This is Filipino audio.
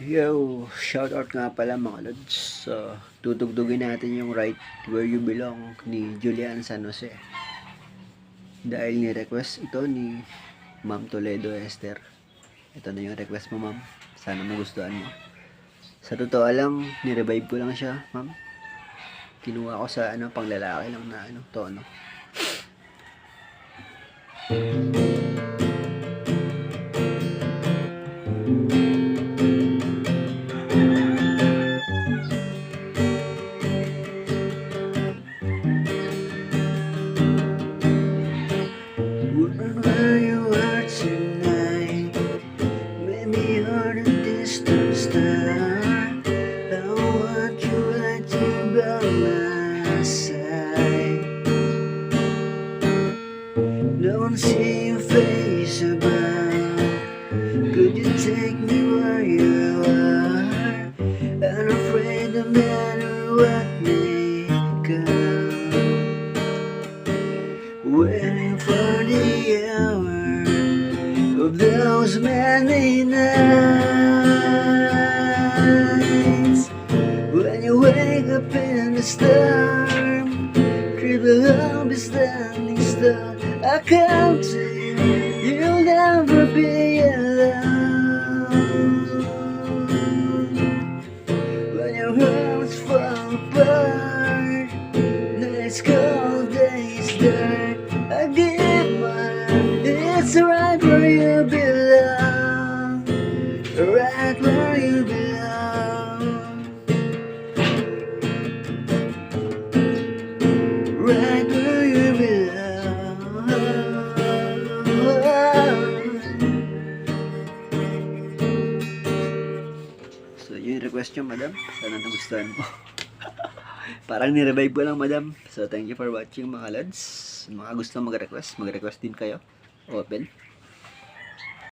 Yo, shoutout nga pala mga lods. So, tutugtugin natin yung Right Where You Belong ni Julian San Jose. Dahil ni-request ito ni Ma'am Toledo Esther. Ito na yung request mo, ma'am. Sana magustuhan mo. Sa totoo lang, ni-revive ko lang siya, ma'am. Kinuha ko sa panglalaki lang na tono. Where you are tonight, maybe you're the distant star. I want you right here by my side. Don't see your face about. Could you take me where you are? I'm afraid no matter what may come, waiting for the hour of those many nights when you wake up in the storm, triple I'll be standing still. I can't see you'll never be alone. When your hearts fall apart, nights cold, days dark, I give my heart. It's right where you belong, right where you belong, right where you belong. So yung request nyo, madam, sana nagustuhan mo. Parang ni-revive ko lang, madam. So thank you for watching mga lads. Mga gusto mag-request din kayo. Open.